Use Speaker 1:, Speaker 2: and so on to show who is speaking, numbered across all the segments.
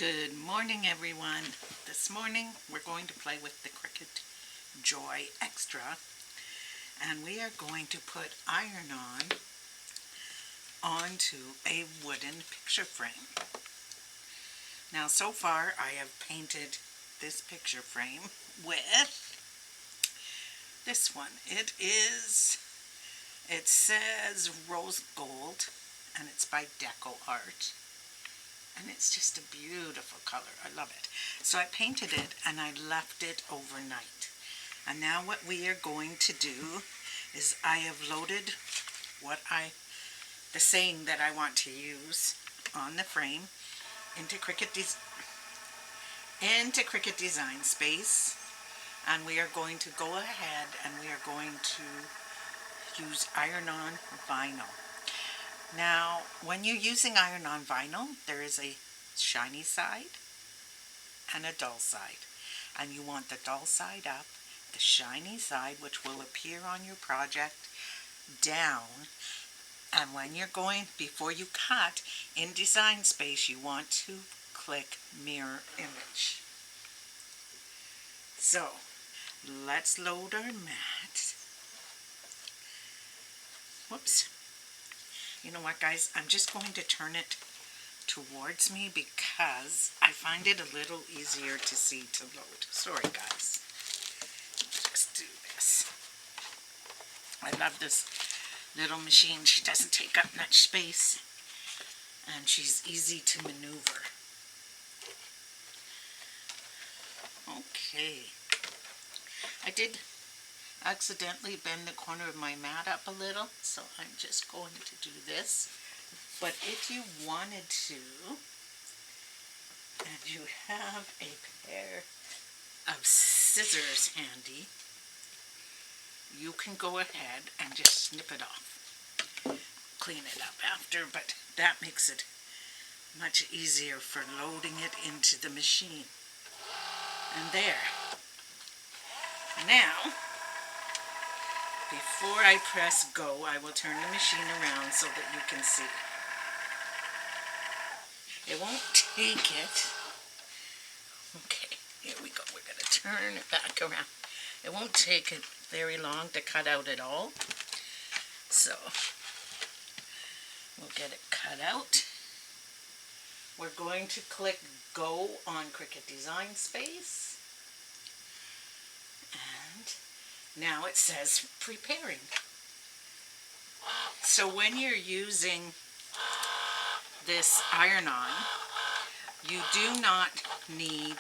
Speaker 1: Good morning, everyone. This morning we're going to play with the Cricut Joy Extra, and we are going to put iron-on onto a wooden picture frame. Now, so far I have painted this picture frame with this one. It says rose gold, and it's by Deco Art. And it's just a beautiful color. I love it. So I painted it and I left it overnight. And now what we are going to do is I have loaded the saying that I want to use on the frame into Cricut Design Space. And we are going to go ahead and we are going to use iron-on vinyl. Now, when you're using iron-on vinyl, there is a shiny side and a dull side. And you want the dull side up, the shiny side, which will appear on your project, down. And when you're before you cut, in Design Space, you want to click Mirror Image. So, let's load our mat. Whoops. You know what, guys? I'm just going to turn it towards me because I find it a little easier to see to load. Sorry, guys. Just do this. I love this little machine. She doesn't take up much space, and she's easy to maneuver. Okay. I did accidentally bend the corner of my mat up a little, so I'm just going to do this. But if you wanted to, and you have a pair of scissors handy, you can go ahead and just snip it off. Clean it up after, but that makes it much easier for loading it into the machine. And there. Now, before I press go, I will turn the machine around so that you can see. It won't take it. Okay, here we go. We're going to turn it back around. It won't take it very long to cut out at all. So, we'll get it cut out. We're going to click go on Cricut Design Space. And now it says preparing. So when you're using this iron-on, you do not need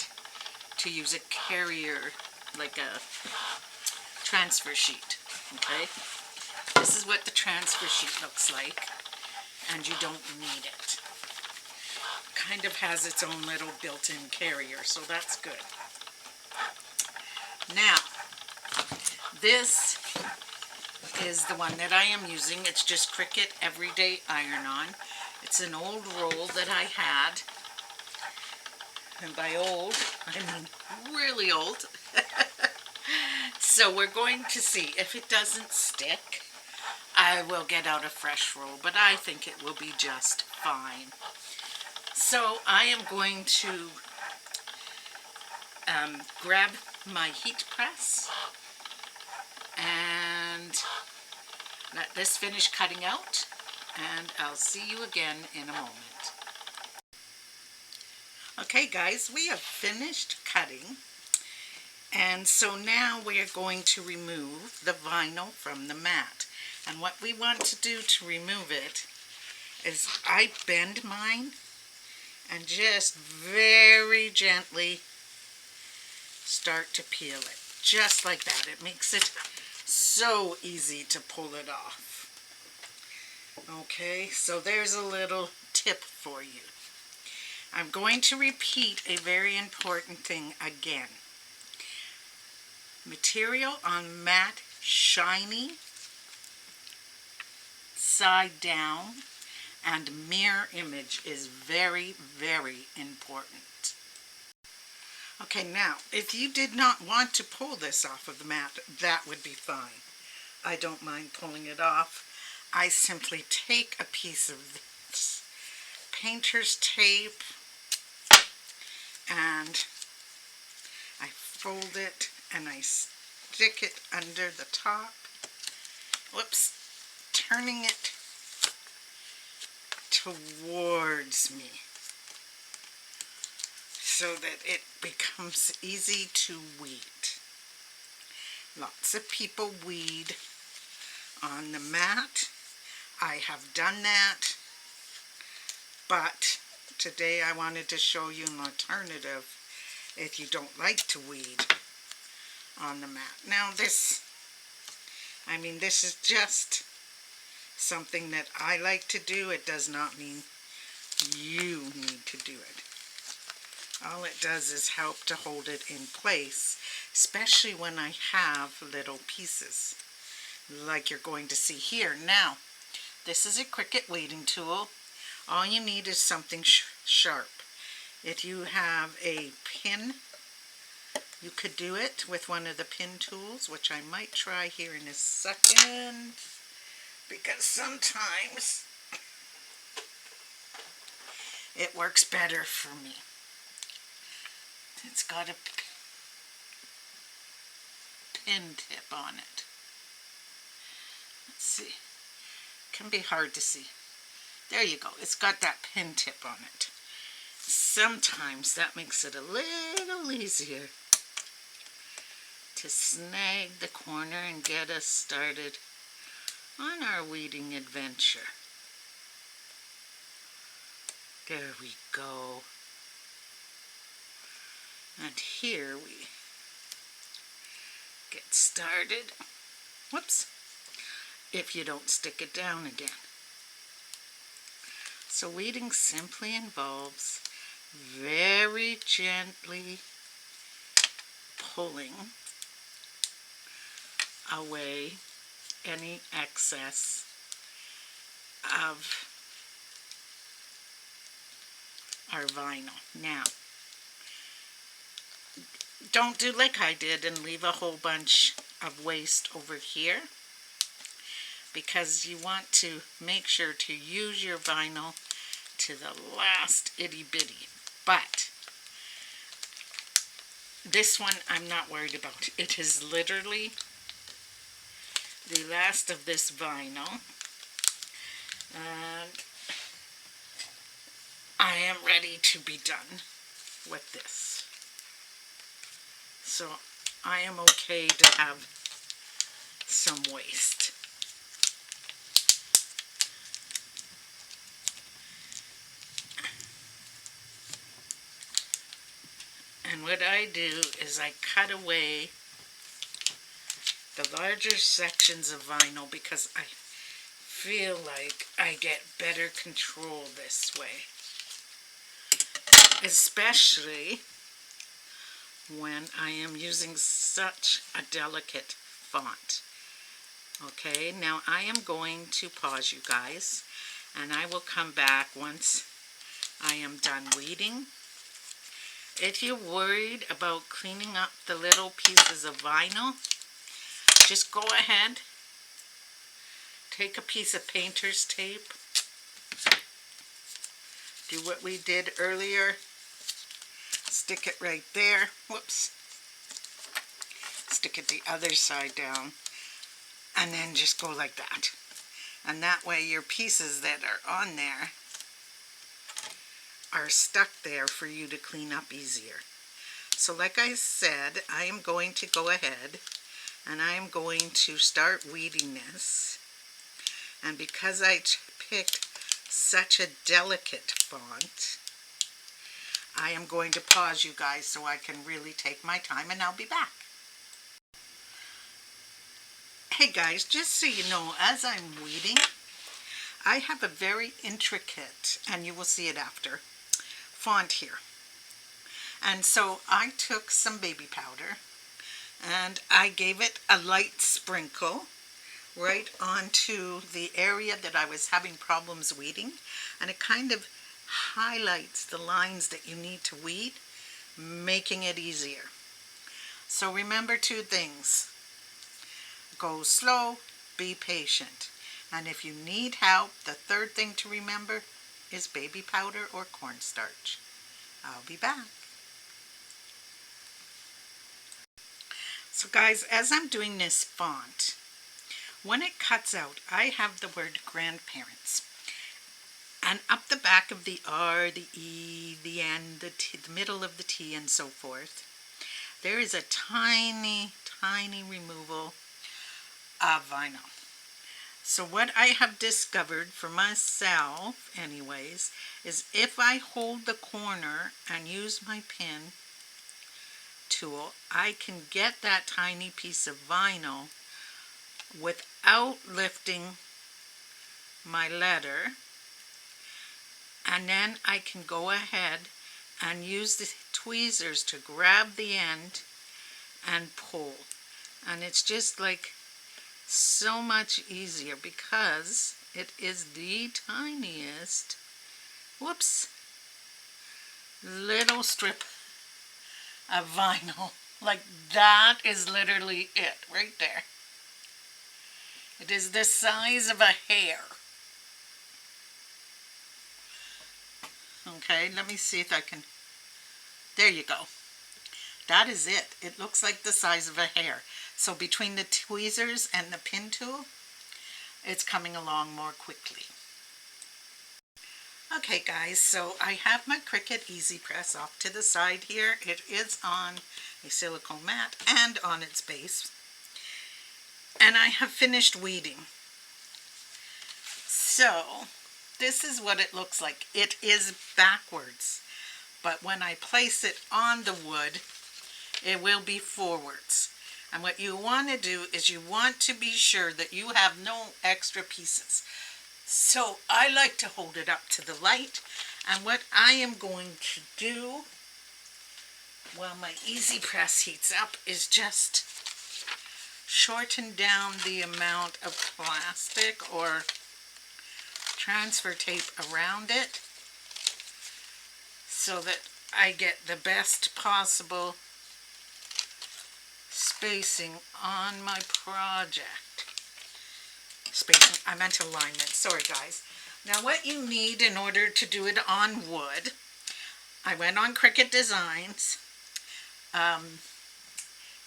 Speaker 1: to use a carrier, like a transfer sheet, okay? This is what the transfer sheet looks like, and you don't need it. Kind of has its own little built-in carrier, so that's good. Now, this is the one that I am using. It's just Cricut Everyday Iron-On. It's an old roll that I had. And by old, I mean really old. So we're going to see. If it doesn't stick, I will get out a fresh roll, but I think it will be just fine. So I am going to grab my heat press and let this finish cutting out, and I'll see you again in a moment. Okay, guys, we have finished cutting, and so now we are going to remove the vinyl from the mat. And what we want to do to remove it is I bend mine and just very gently start to peel it, just like that. It makes it so easy to pull it off. Okay, so there's a little tip for you. I'm going to repeat a very important thing again. Material on mat shiny, side down, and mirror image is very, very important. Okay, now, if you did not want to pull this off of the mat, that would be fine. I don't mind pulling it off. I simply take a piece of this painter's tape and I fold it and I stick it under the top. Whoops, turning it towards me so that it becomes easy to weed. Lots of people weed on the mat. I have done that, but today I wanted to show you an alternative if you don't like to weed on the mat. Now this is just something that I like to do. It does not mean you need to do it. All it does is help to hold it in place, especially when I have little pieces like you're going to see here. Now, this is a Cricut weeding tool. All you need is something sharp. If you have a pin, you could do it with one of the pin tools, which I might try here in a second, because sometimes it works better for me. It's got a pin tip on it. Let's see. Can be hard to see. There you go. It's got that pin tip on it. Sometimes that makes it a little easier to snag the corner and get us started on our weeding adventure. There we go. And here we get started. Whoops. If you don't stick it down again. So weeding simply involves very gently pulling away any excess of our vinyl. Now, don't do like I did and leave a whole bunch of waste over here, because you want to make sure to use your vinyl to the last itty bitty. But this one I'm not worried about. It is literally the last of this vinyl, and I am ready to be done with this. So I am okay to have some waste. And what I do is I cut away the larger sections of vinyl because I feel like I get better control this way. Especially when I am using such a delicate font. Okay, now I am going to pause you guys, and I will come back once I am done weeding. If you're worried about cleaning up the little pieces of vinyl, just go ahead, take a piece of painter's tape, do what we did earlier, stick it right there, whoops, stick it the other side down, and then just go like that. And that way your pieces that are on there are stuck there for you to clean up easier. So like I said, I am going to go ahead and I am going to start weeding this. And because I picked such a delicate font, I am going to pause you guys so I can really take my time, and I'll be back. Hey guys, just so you know, as I'm weeding, I have a very intricate, and you will see it after, font here. And so I took some baby powder and I gave it a light sprinkle right onto the area that I was having problems weeding, and it kind of highlights the lines that you need to weed, making it easier. So remember two things: go slow, be patient, and if you need help, the third thing to remember is baby powder or cornstarch. I'll be back. So guys, as I'm doing this font, when it cuts out, I have the word grandparents. And up the back of the R, the E, the N, the T, the middle of the T, and so forth, there is a tiny, tiny removal of vinyl. So what I have discovered for myself, anyways, is if I hold the corner and use my pen tool, I can get that tiny piece of vinyl without lifting my letter, and then I can go ahead and use the tweezers to grab the end and pull. And it's just like so much easier because it is the tiniest, whoops, little strip of vinyl. Like that is literally it right there. It is the size of a hair. Okay, let me see if I can, there you go. That is it. It looks like the size of a hair. So between the tweezers and the pin tool, it's coming along more quickly. Okay guys, so I have my Cricut Easy Press off to the side here. It is on a silicone mat and on its base. And I have finished weeding. So this is what it looks like. It is backwards, but when I place it on the wood, it will be forwards. And what you want to do is you want to be sure that you have no extra pieces. So I like to hold it up to the light, and what I am going to do while my Easy Press heats up is just shorten down the amount of plastic or transfer tape around it so that I get the best possible spacing on my project. Spacing, I meant alignment, sorry guys. Now what you need in order to do it on wood, I went on Cricut Designs,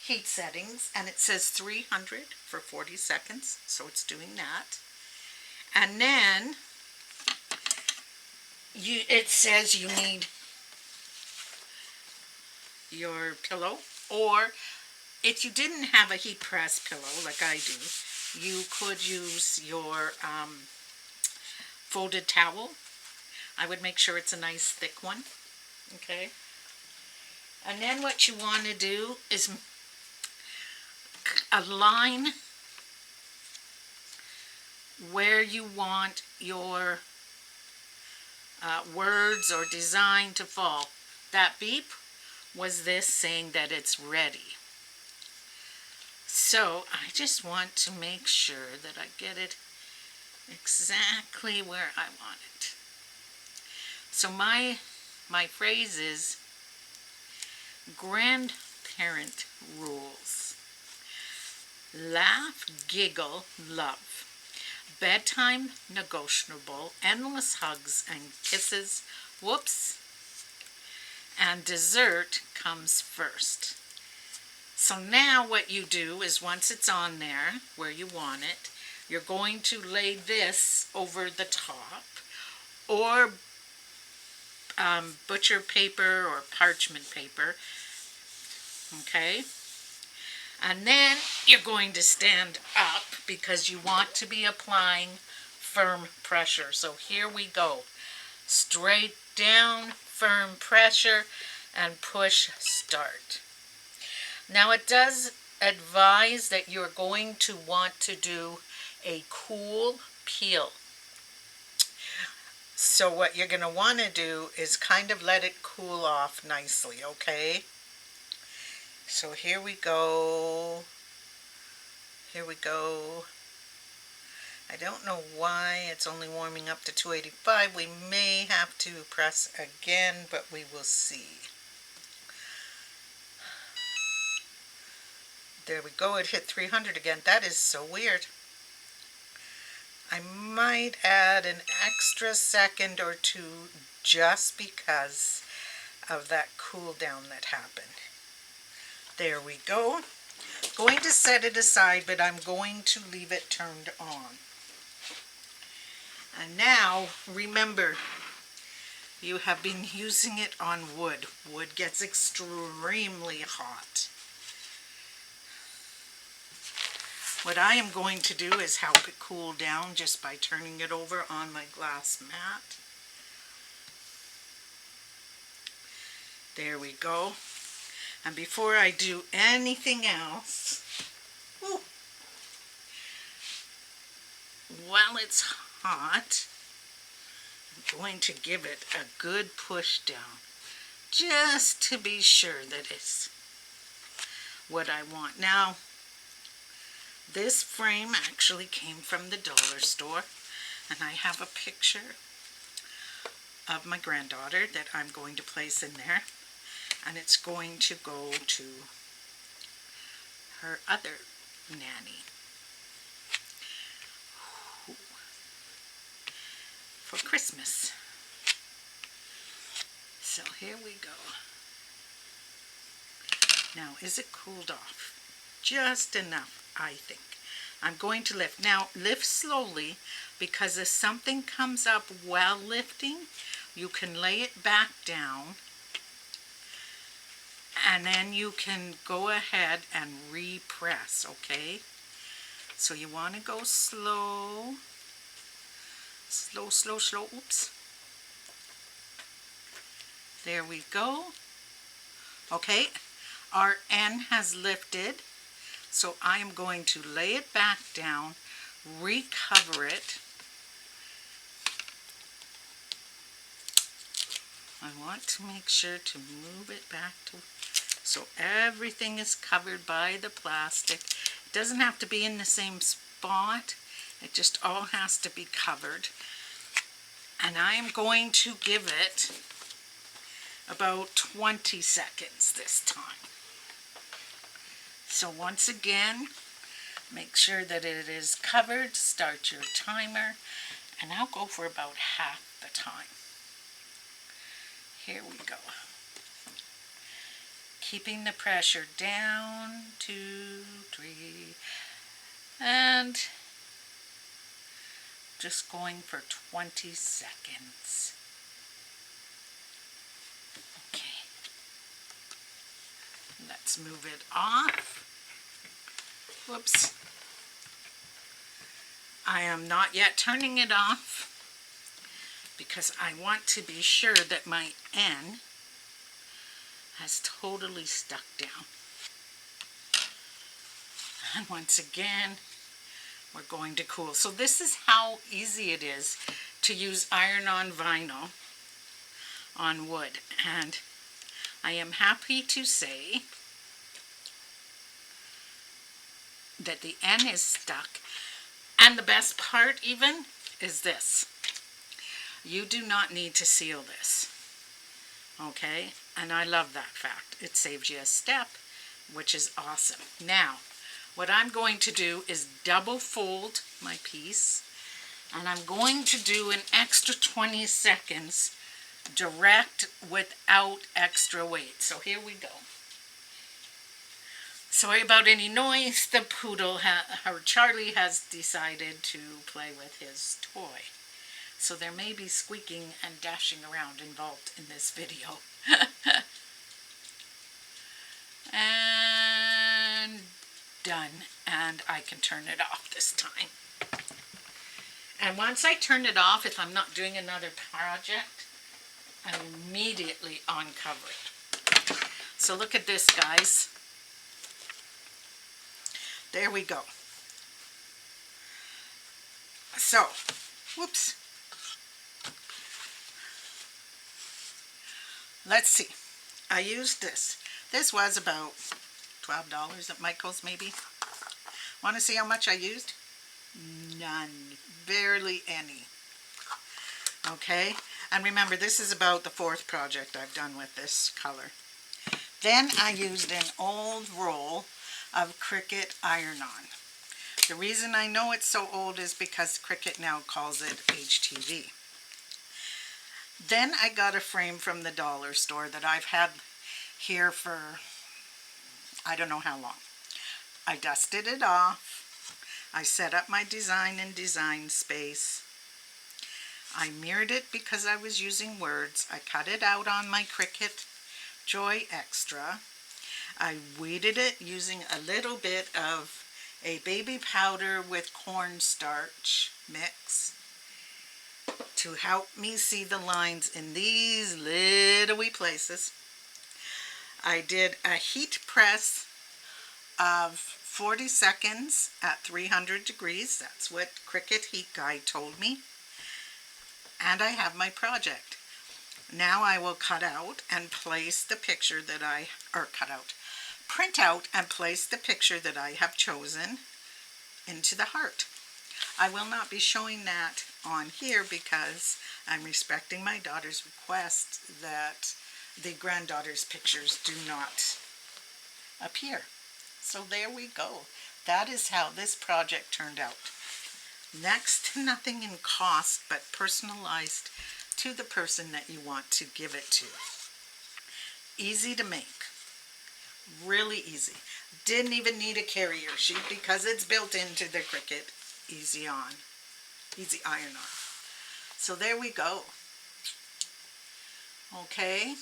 Speaker 1: heat settings, and it says 300 for 40 seconds, so it's doing that. And then it says you need your pillow, or if you didn't have a heat press pillow like I do, you could use your folded towel. I would make sure it's a nice thick one. Okay. And then what you want to do is align where you want your words or design to fall. That beep was this saying that it's ready. So I just want to make sure that I get it exactly where I want it. So my phrase is grandparent rules. Laugh, giggle, love. Bedtime negotiable, endless hugs and kisses, whoops, and dessert comes first. So now what you do is once it's on there where you want it, you're going to lay this over the top, or butcher paper or parchment paper, okay? And then you're going to stand up because you want to be applying firm pressure. So here we go. Straight down, firm pressure, and push start. Now it does advise that you're going to want to do a cool peel. So what you're going to want to do is kind of let it cool off nicely, okay? So here we go. Here we go. I don't know why it's only warming up to 285. We may have to press again, but we will see. There we go. It hit 300 again. That is so weird. I might add an extra second or two just because of that cool down that happened. There we go. going to set it aside, but I'm going to leave it turned on. And now, remember, you have been using it on wood. Wood gets extremely hot. What I am going to do is help it cool down just by turning it over on my glass mat. There we go. And before I do anything else, while it's hot, I'm going to give it a good push down, just to be sure that it's what I want. Now, this frame actually came from the dollar store, and I have a picture of my granddaughter that I'm going to place in there, and it's going to go to her other nanny for Christmas. So here we go. Now, is it cooled off? Just enough, I think. I'm going to lift. Now, lift slowly, because if something comes up while lifting, you can lay it back down, and then you can go ahead and repress, okay? So you want to go slow, slow, slow, slow. Oops. There we go. Okay, our N has lifted, so I am going to lay it back down, recover it. I want to make sure to move it back to, so everything is covered by the plastic. It doesn't have to be in the same spot. It just all has to be covered. And I am going to give it about 20 seconds this time. So once again, make sure that it is covered. Start your timer, and I'll go for about half the time. Here we go. Keeping the pressure down, 2, 3, and just going for 20 seconds. Okay. Let's move it off. Whoops. I am not yet turning it off, because I want to be sure that my N has totally stuck down. And once again, we're going to cool. So this is how easy it is to use iron-on vinyl on wood. And I am happy to say that the N is stuck. And the best part even is this. You do not need to seal this. Okay? And I love that fact. It saves you a step, which is awesome. Now, what I'm going to do is double fold my piece, and I'm going to do an extra 20 seconds direct without extra weight. So here we go. Sorry about any noise. The poodle, Charlie, has decided to play with his toy. So there may be squeaking and dashing around involved in this video. And done. And I can turn it off this time. And once I turn it off, if I'm not doing another project, I immediately uncover it. So look at this, guys. There we go. So, whoops. Let's see. I used this. This was about $12 at Michael's, maybe. Want to see how much I used? None. Barely any. Okay? And remember, this is about the 4th project I've done with this color. Then I used an old roll of Cricut iron-on. The reason I know it's so old is because Cricut now calls it HTV. Then I got a frame from the dollar store that I've had here for I don't know how long. I dusted it off. I set up my design in Design Space. I mirrored it because I was using words. I cut it out on my Cricut Joy Extra. I weeded it using a little bit of a baby powder with cornstarch mix to help me see the lines in these little wee places. I did a heat press of 40 seconds at 300 degrees. That's what Cricut Heat Guide told me. And I have my project. Now I will cut out and place the picture that print out and place the picture that I have chosen into the heart. I will not be showing that on here because I'm respecting my daughter's request that the granddaughter's pictures do not appear. So there we go. That is how this project turned out. Next to nothing in cost, but personalized to the person that you want to give it to. Easy to make. Really easy. Didn't even need a carrier sheet because it's built into the Cricut Easy On. Easy Iron On. So there we go. Okay.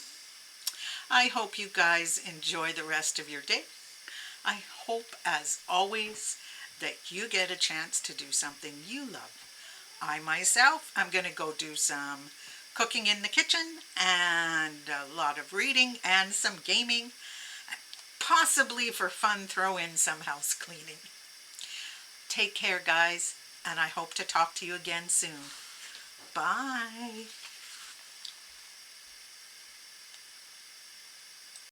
Speaker 1: I hope you guys enjoy the rest of your day. I hope, as always, that you get a chance to do something you love. I myself, I'm going to go do some cooking in the kitchen and a lot of reading and some gaming. Possibly for fun, throw in some house cleaning. Take care, guys, and I hope to talk to you again soon. Bye.